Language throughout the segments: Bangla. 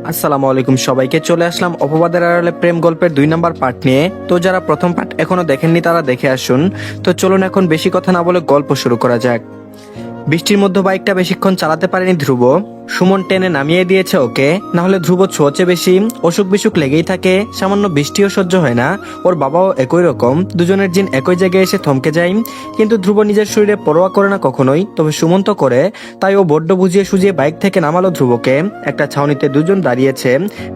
আসসালামু আলাইকুম সবাইকে, চলে আসলাম অপবাদের আড়ালে প্রেম গল্পের 2 নম্বর পার্ট নিয়ে। তো যারা প্রথম পার্ট এখনো দেখেননি তারা দেখে আসুন। তো চলুন এখন বেশি কথা না বলে গল্প শুরু করা যাক। বৃষ্টির মধ্যে বাইকটা বেশিক্ষণ চালাতে পারেনি ধ্রুব। সুমন টেনে নামিয়ে দিয়েছে ওকে, না হলে ধ্রুব ছোঁচে বেশি, অসুখ বিসুখ লেগেই থাকে, সামান্য বৃষ্টিও সহ্য হয় না। ওর বাবাও একই রকম, দুজনের জিন একই জায়গায় এসে থমকে যায়। কিন্তু ধ্রুব নিজের শরীরে পরোয়া করে না কখনোই, তবে সুমন তো করে। তাই ও বড্ড বুঝিয়ে সুজিয়ে বাইক থেকে নামালো ধ্রুবকে। একটা ছাউনিতে দুজন দাঁড়িয়েছে,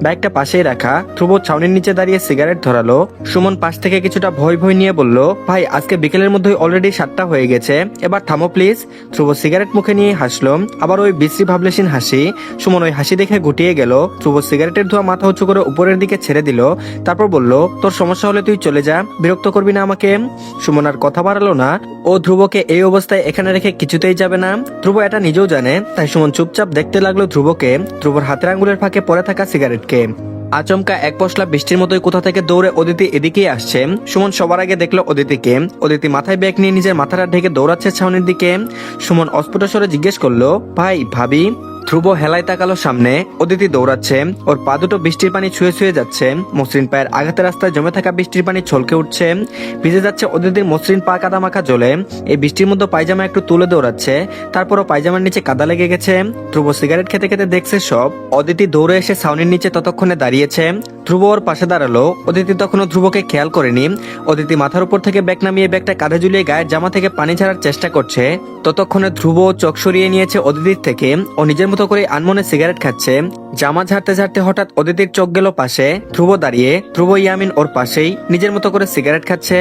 বাইকটা পাশেই রাখা। ধ্রুব ছাউনির নিচে দাঁড়িয়ে সিগারেট ধরালো। সুমন পাশ থেকে কিছুটা ভয় ভয় নিয়ে বলল, ভাই আজকে বিকেলের মধ্যে অলরেডি 7টা হয়ে গেছে, এবার থামো প্লিজ। ধ্রুব সিগারেট মুখে নিয়ে হাসলো, আবার ওই বিশ্রী ভাবলেশীন হাসি। সুমন ওই হাসি দেখে গুটিয়ে গেল। ধ্রুব সিগারেটের ধোঁয়া মাথা উঁচু করে উপরের দিকে ছেড়ে দিল, তারপর বলল, তোর সমস্যা হলে তুই চলে যা, বিরক্ত করবি না আমাকে। সুমন আর কথা বাড়ালো না। ও ধ্রুবকে এই অবস্থায় এখানে রেখে কিছুতেই যাবে না। ধ্রুব এটা নিজেও জানে, তাই সুমন চুপচাপ দেখতে লাগলো ধ্রুবকে, ধ্রুবর হাতের আঙ্গুলের ফাঁকে পড়ে থাকা সিগারেটকে। আচমকা এক পশলা বৃষ্টির মতোই কোথা থেকে দৌড়ে অদিতি এদিকেই আসছে। সুমন সবার আগে দেখলো অদিতিকে। অদিতি মাথায় ব্যাগ নিয়ে নিজের মাথাটা ঢেকে দৌড়াচ্ছে ছাউনির দিকে। সুমন অস্ফুট স্বরে জিজ্ঞেস করলো, ভাই ভাবি? ধ্রুব হেলায় তাকালো সামনে। অদিতি দৌড়াচ্ছে, ওর পা দুটো বৃষ্টির পানি ছুঁয়ে ছুঁয়ে যাচ্ছে। মসৃণ পায়ের আঘাতে রাস্তায় জমে থাকা বৃষ্টির পানি ছলকে উঠছে, ভিজে যাচ্ছে অদিতির মসৃণ পা, কাদা মাখা জলে। এই বৃষ্টির মধ্যে পায়জামা একটু তুলে দৌড়াচ্ছে, তারপরও পায়জামার নিচে কাদা লেগে গেছে। ধ্রুব সিগারেট খেতে খেতে দেখছে সব। অদিতি দৌড়ে এসে ছাউনির নিচে ততক্ষণে দাঁড়িয়েছে। ধ্রুব ওর পাশে দাঁড়ালো। অদিতি তখনও ধ্রুবকে খেয়াল করেনি। অদিতি মাথার উপর থেকে ব্যাগ নামিয়ে ব্যাগটা কাঁধে ঝুলিয়ে গায়ের জামা থেকে পানি ছাড়ার চেষ্টা করছে। ততক্ষণে ধ্রুব চোখ সরিয়ে নিয়েছে অদিতির থেকে। ও নিজের মতো করে আনমনে সিগারেট খাচ্ছে। জামা ঝাড়তে ঝাড়তে হঠাৎ অদিতির চোখ গেল পাশে। ধ্রুব দাঁড়িয়ে, ধ্রুব ইয়ামিন ওর পাশেই নিজের মতো করে সিগারেট খাচ্ছে,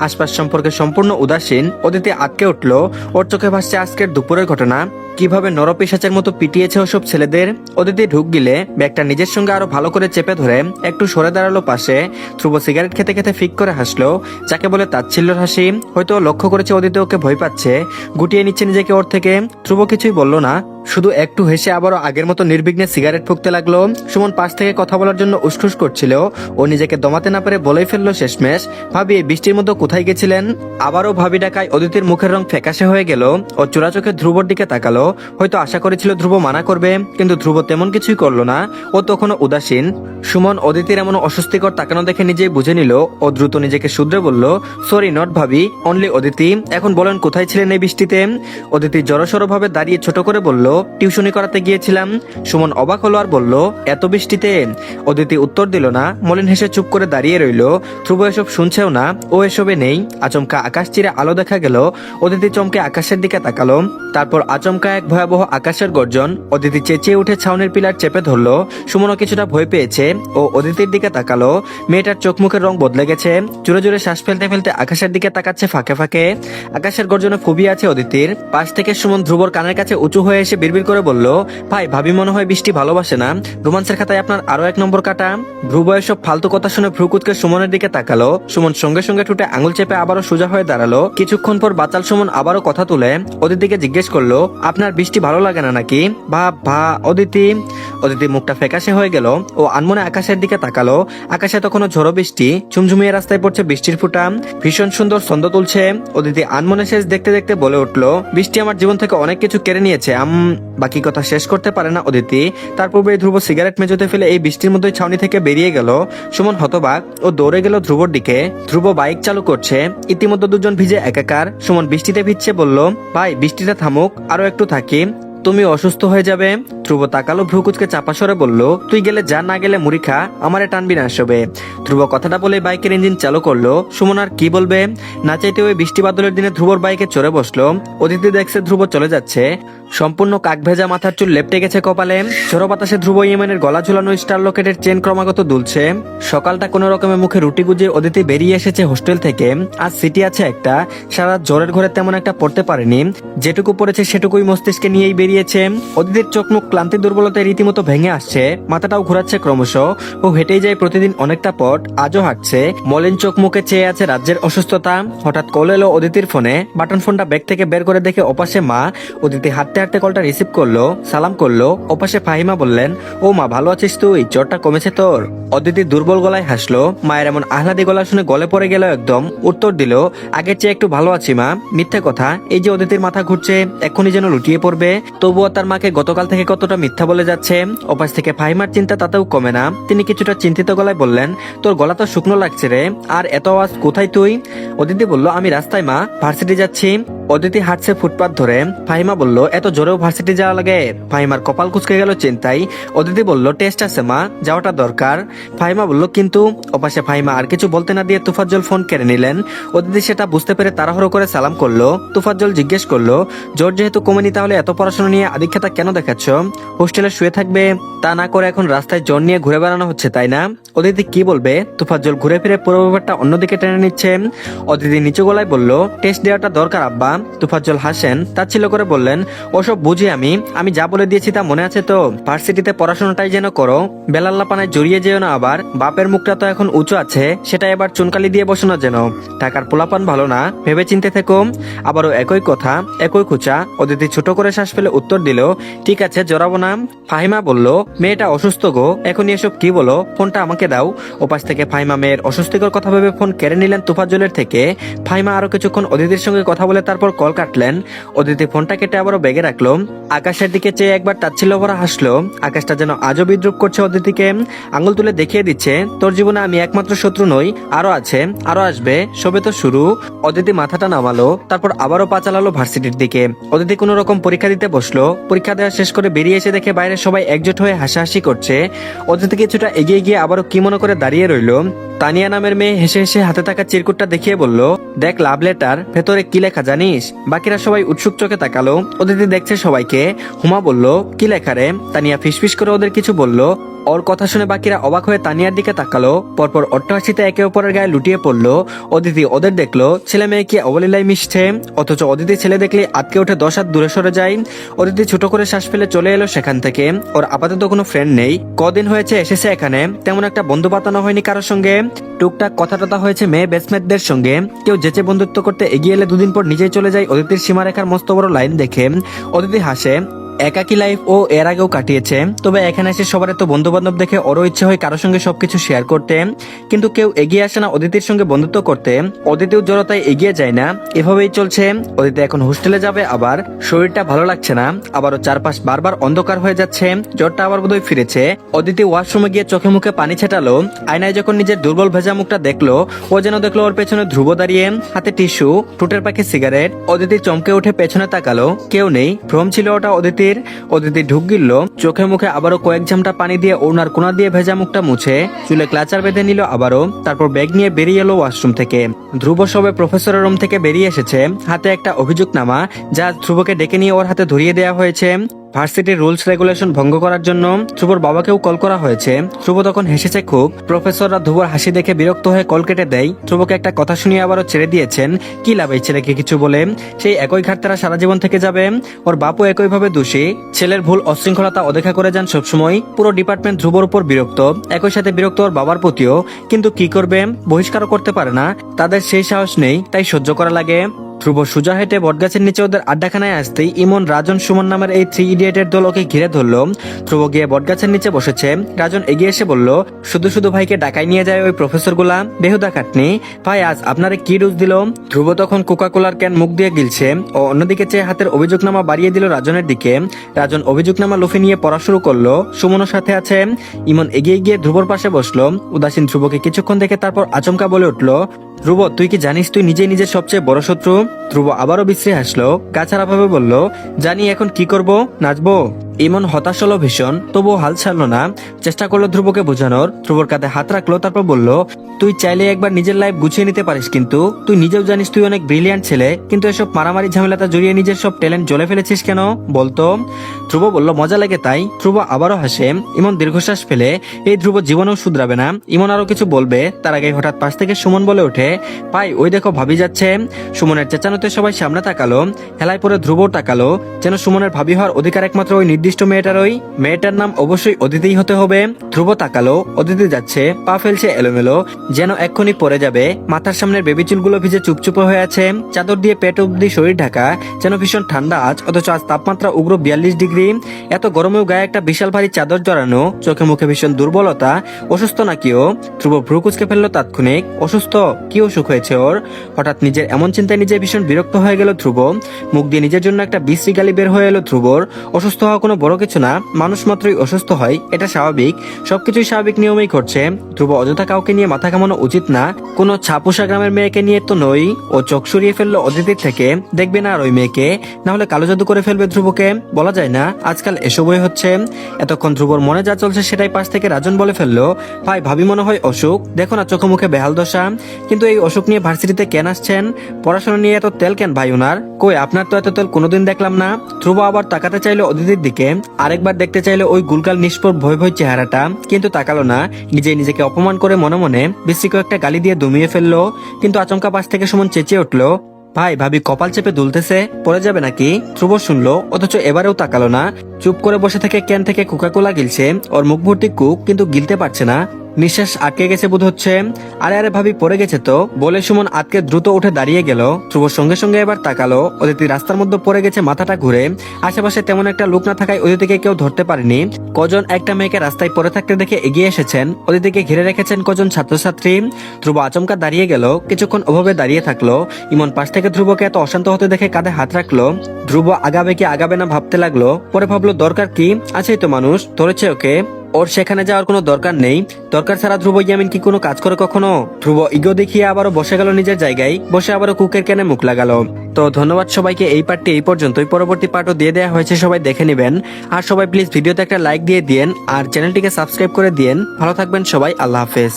আশপাশ সম্পর্কে সম্পূর্ণ উদাসীন। অদিতি আটকে উঠলো। ওর চোখে ভাসছে আজকের দুপুরের ঘটনা, কিভাবে নরপিশাচের মতো পিটিয়েছে ওসব ছেলেদের। অদিতি ঢুক গিলে ব্যাগটা নিজের সঙ্গে আরো ভালো করে চেপে ধরে একটু সরে দাঁড়ালো পাশে। ধ্রুব সিগারেট খেতে খেতে ফিক করে হাসলো, যাকে বলে তাচ্ছিল্যর হাসি। হয়তো লক্ষ্য করেছে অদিতি ওকে ভয় পাচ্ছে, গুটিয়ে নিচ্ছে নিজেকে ওর থেকে। ধ্রুব কিছুই বলল না, শুধু একটু হেসে আবারও আগের মতো নির্বিঘ্নে সিগারেট ফুঁকতে লাগলো। সুমন পাশ থেকে কথা বলার জন্য উসখুস করছিল, ও নিজেকে দমাতে না পেরে বলেই ফেললো শেষমেশ, ভাবি এই বৃষ্টির মধ্যে কোথায় গেছিলেন? আবারও ভাবি ডাকায় অদিতির মুখের রং ফ্যাকাশে হয়ে গেল। ও চোরা চোখে ধ্রুবর দিকে তাকালো। হয়তো আশা করেছিল ধ্রুব মানা করবে, কিন্তু ধ্রুব তেমন কিছুই করলো না। ও তখনও উদাসীন। সুমন অদিতির এমন অস্বস্তিকর তাকানো দেখে নিজেই বুঝে নিল। ও দ্রুত নিজেকে শুধরে বলল, সরি নট ভাবি, অনলি অদিতি। এখন বলেন কোথায় ছিলেন এই বৃষ্টিতে? অদিতি জড়সড় ভাবে দাঁড়িয়ে ছোট করে বলল, টিউশনি করাতে গিয়েছিলাম। সুমন অবাক হলো আর বলল, এত বৃষ্টিতে? অদিতি উত্তর দিল না, মলিন হেসে চুপ করে দাঁড়িয়ে রইল। ধ্রুব এসব শুনছেও না, ও এসবে নেই। আচমকা আকাশ চিরে আলো দেখা গেল। অদিতি চমকে আকাশের দিকে তাকালো, তারপর আচমকা এক ভয়াবহ আকাশের গর্জন। অদিতি চেঁচিয়ে উঠে ছাউনির পিলার চেপে ধরলো। সুমনও কিছুটা ভয় পেয়েছে, ও অদিতির দিকে তাকালো। মেয়েটার চোখ মুখের রং বদলে গেছে, জোরে জোরে শ্বাস ফেলতে ফেলতে আকাশের দিকে তাকাচ্ছে ফাঁকে ফাঁকে। আকাশের গর্জনে ফুবিয়ে আছে অদিতির। পাশ থেকে সুমন ধ্রুবর কানের কাছে উঁচু হয়ে এসে বিড়বিড় করে বলল, ভাই ভাবি মনে হয় বৃষ্টি ভালোবাসে না, রোমান্সের খাতায় আপনার আরো 1 নম্বর কাটা। ধ্রুব এসব ফালতু কথা শুনে ভ্রুকুতকে সুমনের দিকে তাকালো। সুমন সঙ্গে সঙ্গে ঠুটে আঙুল চেপে আবারও সোজা হয়ে দাঁড়ালো। কিছুক্ষণ পর বাচাল সুমন আবারও কথা তুলে অদিতিকে জিজ্ঞেস করলো, আপনার বৃষ্টি ভালো লাগে না নাকি? ভা অদিতি। অদিতি মুখটা ফ্যাকাশে হয়ে গেল। ও আনমনে আকাশের দিকে তাকালো। আকাশে তখনও ঝড়ো বৃষ্টি, ঝুমঝুমিয়ে রাস্তায় পড়ছে বৃষ্টির ফুটা, ভীষণ সুন্দর ছন্দ তুলছে। অদিতি আনমনে শেষ দেখতে দেখতে বলে উঠলো, বৃষ্টি আমার জীবন থেকে অনেক কিছু কেড়ে নিয়েছে। বাকি কথা শেষ করতে পারে না অদিতি। তার পূর্বে ধ্রুব সিগারেট মেঝেতে ফেলে এই বৃষ্টির মধ্যে ছাউনি থেকে বেরিয়ে গেল। সুমন হতবাক, ও দৌড়ে গেল ধ্রুবর দিকে। ধ্রুব বাইক চালু করছে, ইতিমধ্যে দুজন ভিজে একাকার। সুমন বৃষ্টিতে ভিজছে বলল, ভাই বৃষ্টিটা থামুক, আরো একটু থাকি, তুমি অসুস্থ হয়ে যাবে। ধ্রুব তাকালো, ভ্রুকুচকে চাপা সরে বলল, তুই গেলে যা, না গেলে মুড়ি খা, আমারে টানবি না সবে। ধ্রুব কথাটা বলে বাইকের ইঞ্জিন চালু করলো। সুমন আর কি বলবে, না চাইতে ওই বৃষ্টি বাদলের দিনে ধ্রুবর বাইকে চড়ে বসলো। অদিতি দেখছে ধ্রুব চলে যাচ্ছে, সম্পূর্ণ কাক ভেজা মাথার চুল লেপটে গেছে কপালে। ঝোড়ো বাতাসে ধ্রুব ইয়েমেনের গলা ঝুলানো স্টার লকেটের চেন ক্রমাগত দুলছে। সকালটা কোনো রকমের মুখে রুটি গুজিয়ে অদিতি বেরিয়ে এসেছে হোস্টেল থেকে। আজ সিটি আছে একটা, সারা জ্বরের ঘরে তেমন একটা পড়তে পারেনি, যেটুকু পড়েছে সেটুকুই মস্তিষ্কে নিয়েই বেরিয়েছে। অদিতির চোখ মুখ ক্লান্তি দুর্বলতায় রীতিমতো ভেঙে আসছে, মাথাটাও ঘোরাচ্ছে ক্রমশ। ও হেঁটেই যায় প্রতিদিন অনেকটা পথ, আজও হাঁটছে। মলিন চোখ মুখে চেয়ে আছে রাজ্যের অসুস্থতা। হঠাৎ কল এলো অদিতির ফোনে। বাটন ফোনটা ব্যাগ থেকে বের করে দেখে ওপাশে মা। অদিতি হাঁটতে হাঁটতে কলটা রিসিভ করলো, সালাম করলো। ওপাশে ফাহিমা বললেন, ও মা ভালো আছিস তুই? জ্বরটা কমেছে তোর? অদিতি দুর্বল গলায় হাসলো। মায়ের এমন আহ্লাদি গলা শুনে গলে পড়ে গেল একদম। উত্তর দিল, আগের চেয়ে একটু ভালো আছি মা। মিথ্যে কথা, এই যে অদিতির মাথা ঘুরছে, এক্ষুনি যেন লুটিয়ে পড়বে। তবুও তার মাকে গতকাল থেকে কতটা মিথ্যা বলে যাচ্ছে। ওপাশ থেকে ফাহিমার চিন্তা তাতেও কমে না। তিনি কিছুটা চিন্তিত গলায় বললেন, তোর গলা তো শুকনো লাগছে রে, আর এত আওয়াজ কোথায় তুই? অদিতি বলল, আমি রাস্তায় মা, ভার্সিটি যাচ্ছি। অদিতি হাঁটছে ফুটপাত ধরে। ফাহিমা বলল, এত জোরেও ভার্সিটি যাওয়া লাগে? ফাহিমার কপাল কুঁচকে গেল চিন্তায়। অদিতি বলল, টেস্ট আছে মা, যাওয়াটা দরকার। ফাহিমা বলল, কিন্তু। ওপাশে ফাহিমা আর কিছু বলতে না দিয়ে তুফাজ্জল ফোন কেড়ে নিলেন। অদিতি সেটা বুঝতে পেরে তাড়াহুড়ো করে সালাম করলো। তুফাজ্জল জিজ্ঞেস করলো, জ্বর যেহেতু কমেনি তাহলে এত পড়াশোনা নিয়ে আদিক্ষেতা কেন দেখাচ্ছ? হোস্টেলে শুয়ে থাকবে, তা না করে এখন রাস্তায় জ্বর নিয়ে ঘুরে বেড়ানো হচ্ছে, তাই না? অদিতি কি বলবে? তুফাজ্জল ঘুরে ফিরে পুরো ব্যাপারটা অন্যদিকে টেনে নিচ্ছে। অদিতি নিচু গলায় বলল, টেস্ট দেওয়াটা দরকার আব্বা। তুফাজ্জল হাসেন, তাচ্ছিল্য করে বললেন, ওসব বুঝি আমি যা বলে দিয়েছি তা মনে আছে তো? ভার্সিটিতে পড়াশোনাটাই যেন করো, বেলাল্লা পানায় জড়িয়ে যেও না আবার। বাপের মুখটা তো এখন উঁচু আছে, সেটা এবার চুনকালি দিয়ে বসো না যেন। টাকার পোলাপান ভালো না, ভেবে চিনতে থেকো। আবারও একই কথা, একই খুচা। অদিতি ছোট করে শ্বাস ফেলে উত্তর দিল, ঠিক আছে, জড়াবো না। ফাহিমা বলল, মেয়েটা অসুস্থ গো, এখন এসব কি বলো? ফোনটা আমাকে দাও। ওপাশ থেকে ফাহিমা মেয়ের অস্বস্তিকর কথা ভেবে ফোন কেড়ে নিলেন তুফাজ্জলের থেকে। ফাহিমা আরো কিছুক্ষণ অদিতির সঙ্গে কথা বলে তারপর কল কাটলেন। অদিতি ফোনটা কেটে আবারও ব্যাগে রাখলো। আকাশের দিকে চেয়ে একবার তাচ্ছিল্য ভরা হাসলো। আকাশটা যেন আজও বিদ্রুপ করছে অদিতিকে, আঙুল তুলে দেখিয়ে দিচ্ছে, তোর জীবনে আমি একমাত্র শত্রু নই, আরো আছে, আরো আসবে, সবে তো শুরু। অদিতি মাথাটা নামালো, তারপর আবারও পা চালালো ভার্সিটির দিকে। অদিতি কোনো রকম পরীক্ষা দিতে বসলো। পরীক্ষা দেওয়া শেষ করে বেরিয়ে এসে দেখে বাইরে সবাই একজোট হয়ে হাসাহাসি করছে। অদিতি কিছুটা এগিয়ে গিয়ে আবারও কি মনে করে দাঁড়িয়ে রইলো। তানিয়া নামের মেয়ে হেসে হেসে হাতে থাকা চিরকুটটা দেখিয়ে বলল, দেখ লাভ লেটার, ভেতরে কি লেখা জানিস? বাকিরা সবাই উৎসুক চোখে তাকালো। অদিতি দেখছে সবাইকে। হুমা বলল, কি লেখা রে? তানিয়া ফিসফিস করে ওদের কিছু বলল। ওর কথা শুনে বাকিরা অবাক হয়ে তানিয়ার দিকে তাকালো। পরপর অট্টহাসিতে একে অপরের গায়ে লুটিয়ে পড়লো। অদিতি ওদের দেখলো ছেলে মেয়ে কি অবলীলায় মিশছে, অথচ অদিতি ছেলে দেখলে আটকে উঠে 10 হাত দূরে সরে যায়। অদিতি ছোট করে শ্বাস ফেলে চলে এলো সেখান থেকে। ওর আপাতত কোনো ফ্রেন্ড নেই, কদিন হয়েছে এসেছে এখানে, তেমন একটা বন্ধু পাতানো হয়নি কারোর সঙ্গে। টুকটাক কথা টথা হয়েছে মেয়ে বেসমেটদের সঙ্গে। কেউ যেচে বন্ধুত্ব করতে এগিয়ে এলে দুদিন পর নিজেই চলে যায় অদিতির সীমারেখার মস্ত বড় লাইন দেখে। অদিতি হাসে, একাকী লাইফ ও এর আগেও কাটিয়েছে, তবে এখানে এসে সবার এত বন্ধু বান্ধব দেখে ওরও ইচ্ছে হয় কারোর সঙ্গে সবকিছু শেয়ার করতে, কিন্তু কেউ এগিয়ে আসে না অদিতির সঙ্গে বন্ধুত্ব করতে। অদিতিও জড়তায় এগিয়ে যায় না, এভাবেই চলছে। অদিতি এখন হোস্টেলে যাবে, আবার শরীরটা ভালো লাগছে না, আবারও চারপাশ বারবার অন্ধকার হয়ে যাচ্ছে, জ্বরটা আবার বোধহয় ফিরেছে। অদিতি ওয়াশরুমে গিয়ে চোখে মুখে পানি ছেটালো। আয়নায় যখন নিজের দুর্বল ভেজা মুখটা দেখলো, ও যেন দেখলো ওর পেছনে ধ্রুব দাঁড়িয়ে, হাতে টিস্যু, টুটের পাখি সিগারেট। অদিতি চমকে উঠে পেছনে তাকালো, কেউ নেই। ভ্রম ছিল ওটা অদিতি। অদিতি ঢুক গিলল, চোখে মুখে আবারও কয়েক ঝামটা পানি দিয়ে ওনার কোনা দিয়ে ভেজা মুখটা মুছে চুলে ক্লাচার বেঁধে নিল আবারও। তারপর ব্যাগ নিয়ে বেরিয়ে এলো ওয়াশরুম থেকে। ধ্রুব সবে প্রফেসরের রুম থেকে বেরিয়ে এসেছে, হাতে একটা অভিযোগনামা, যা ধ্রুবকে ডেকে নিয়ে ওর হাতে ধরিয়ে দেওয়া হয়েছে। ভার্সিটির রুলস রেগুলেশন ভঙ্গ করার জন্য ধ্রুবর বাবাকেও কল করা হয়েছে। ধ্রুব তখন হেসেছে খুব। প্রফেসররা ধ্রুবর হাসি দেখে বিরক্ত হয়ে কল কেটে দেয়। ধ্রুবকে একটা কথা শুনিয়ে আবারও ছেড়ে দিয়েছেন। কি লাভ এই ছেলেকে কিছু বলে, সেই একই ঘাট তারা সারা জীবন থেকে যাবে। ওর বাপও একইভাবে দোষী, ছেলের ভুল অশৃঙ্খলতা অদেখা করে যান সবসময়। পুরো ডিপার্টমেন্ট ধ্রুবর উপর বিরক্ত, একই সাথে বিরক্ত ওর বাবার প্রতিও। কিন্তু কি করবে, বহিষ্কারও করতে পারে না, তাদের সেই সাহস নেই, তাই সহ্য করা লাগে। ধ্রুব সোজা হেঁটে বটগাছের নিচে ওদের আড্ডাখানায় আসতেই ইমন, রাজন, সুমন নামের এই 3 ইডিয়েটের দল ওকে ঘিরে ধরলো। ধ্রুব গিয়ে বটগাছের নিচে বসেছে। রাজন এগিয়ে এসে বলল, শুধু শুধু ভাইকে ডাকাই নিয়ে যায় ওই প্রফেসর গুলা, বেহুদা খাটনি। ভাই আজ আপনারে কি ডোজ দিল? ধ্রুব তখন কোকা কোলার ক্যান মুখ দিয়ে গিলছে ও অন্যদিকে চেয়ে হাতের অভিযোগনামা বাড়িয়ে দিল রাজনের দিকে। রাজন অভিযোগনামা লুফে নিয়ে পড়া শুরু করলো। সুমনও সাথে আছে। ইমন এগিয়ে গিয়ে ধ্রুবর পাশে বসলো। উদাসীন ধ্রুবকে কিছুক্ষণ দেখে তারপর আচমকা বলে উঠলো, ধ্রুব তুই কি জানিস তুই নিজেই নিজের সবচেয়ে বড় শত্রু? ধ্রুব আবারও বিশ্রী হাসলো, গাছাড়া ভাবে বলল, জানি, এখন কি করব, নাচবো? ইমন হতাশ হলো ভীষণ, তবুও হাল ছাড়লো না। চেষ্টা করলো ধ্রুবকে বোঝানোর। ধ্রুবর কাঁধে হাত রাখলো, তারপর বলল, তুই চাইলে একবার নিজের লাইফ গুছিয়ে নিতে পারিস, কিন্তু তুই নিজেও জানিস তুই অনেক ব্রিলিয়ান্ট ছেলে, কিন্তু এসব মারামারি ঝামেলাটা জড়িয়ে নিজের সব ট্যালেন্ট জ্বলে ফেলেছিস কেন বলতো? ধ্রুব বলল, মজা লাগে তাই। ধ্রুব আবারও হাসে। ইমন দীর্ঘশ্বাস ফেলে, এই ধ্রুব জীবনেও শুধরাবে না। ইমন আরো কিছু বলবে, তার আগে হঠাৎ পাশ থেকে সুমন বলে ওঠে, ভাই ওই দেখো ভাবি যাচ্ছে। সুমনের চেঁচানোতে সবাই সামনে তাকালো। হেলায় পরে ধ্রুবও তাকালো, যেন সুমনের ভাবি হওয়ার অধিকার একমাত্র ওই নির্দিষ্ট মেয়েটারই। মেয়েটার নাম অবশ্যই অদিতিই হতে হবে। ধ্রুব তাকালো, অদিতি যাচ্ছে, পা ফেলছে এলোমেলো, যেন এক্ষুনি পড়ে যাবে। মাথার সামনের বেবি চুলগুলো ভিজে চুপচুপে হয়ে আছে, চাদর দিয়ে পেট অব্দি শরীর ঢাকা, যেন ভীষণ ঠান্ডা আজ, অথচ আজ তাপমাত্রা উগ্র 42 ডিগ্রি। এত গরমেও গায়ে একটা বিশাল ভারী চাদর জড়ানো, চোখে মুখে ভীষণ দুর্বলতা। অসুস্থ নাকিও? ধ্রুব ভ্রু কুচকে ফেললো তাৎক্ষণিক। অসুস্থ? কি অসুখ হয়েছে ওর। হঠাৎ নিজের এমন চিন্তায় নিজে ভীষণ বিরক্ত হয়ে গেল ধ্রুব। মুখ দিয়ে নিজের জন্য একটা বিশ্রী গালি বের হয়ে এলো ধ্রুবর। অসুস্থ হওয়া কোনো বড় কিছু না, মানুষ মাত্রই অসুস্থ হয়, এটা স্বাভাবিক, সবকিছুই স্বাভাবিক নিয়মেই ঘটছে। ধ্রুব অযথা কাউকে নিয়ে মাথা ঘামানো উচিত না, কোনো ছাপোষা গ্রামের মেয়েকে নিয়ে তো নই। ও চোখ সরিয়ে ফেললো অদিতির থেকে, দেখবে না আর ওই মেয়েকে, না হলে কালো জাদু করে ফেলবে ধ্রুবকে, বলা যায় না, আজকাল এসবই হচ্ছে। এতক্ষণ ধ্রুবর মনে যা চলছে সেটাই পাশ থেকে রাজন বলে ফেললো, ভাই ভাবি মনে হয় অসুখ, দেখো না চোখে মুখে বেহাল দশা। কিন্তু এই অসুখ নিয়ে ভার্সিটিতে কেন আসছেন, পড়াশোনা নিয়ে এত তেল কেন ভাই ওনার, কই আপনার তো এত তেল কোনোদিন দেখলাম না। ধ্রুব আবার তাকাতে চাইলো অদিতির দিকে, আরেকবার দেখতে চাইলো ওই গুলগাল নিষ্পর ভয় ভয় চেহারাটা, কিন্তু তাকালো না। নিজেকে অপমান করে মনে মনে বিশ্রীকে একটা গালি দিয়ে দমিয়ে ফেললো। কিন্তু আচমকা পাশ থেকে সুমন চেঁচিয়ে উঠলো, ভাই ভাবি কপাল চেপে দুলতেছে, পড়ে যাবে নাকি। ধ্রুব শুনলো, অথচ এবারেও তাকালো না, চুপ করে বসে থেকে ক্যান থেকে কোকাকোলা গিলছে। ওর মুখ ভর্তি কুক, কিন্তু গিলতে পারছে না, নিঃশ্বাস আটকে গেছে বোধ হচ্ছে। আরে আরে ভাবি পড়ে গেছে তো, বলে সুমন আটকে দ্রুত উঠে দাঁড়িয়ে গেল। ধ্রুবর সঙ্গে সঙ্গে এবার তাকালো, অদিতি রাস্তার মধ্যে পড়ে গেছে, মাথাটা ঘুরে। আশেপাশে তেমন একটা লোক না থাকায় অদিতিকে কেউ ধরতে পারেনি। কজন একটা মেয়েকে রাস্তায় পড়ে থাকতে দেখে এগিয়ে এসেছেন, অদিতিকে ঘিরে রেখেছেন কজন ছাত্রছাত্রী। ধ্রুব আচমকা দাঁড়িয়ে গেল, কিছুক্ষণ ওভাবে দাঁড়িয়ে থাকলো। ইমন পাশ থেকে ধ্রুবকে এত অশান্ত হতে দেখে কাঁধে হাত রাখলো। ধ্রুব আগাবে কি আগাবে না ভাবতে লাগলো, পরে ভাবলো দরকার কি, আছেই তো মানুষ, ধরেছে ওকে, ওর সেখানে যাওয়ার কোনো দরকার নেই। দরকার ছাড়া ধ্রুব ইয়ামিন কি কোনো কাজ করে কখনো। ধ্রুব ইগো দেখিয়ে আবারও বসে গেল নিজের জায়গায়, বসে আবারও কুকের ক্যানে মুখ লাগালো। তো ধন্যবাদ সবাইকে, এই পার্টটি এই পর্যন্তই, পরবর্তী পার্টও দিয়ে দেওয়া হয়েছে, সবাই দেখে নেবেন। আর সবাই প্লিজ ভিডিওতে একটা লাইক দিয়ে দিন, আর চ্যানেলটিকে সাবস্ক্রাইব করে দিন। ভালো থাকবেন সবাই, আল্লাহ হাফেজ।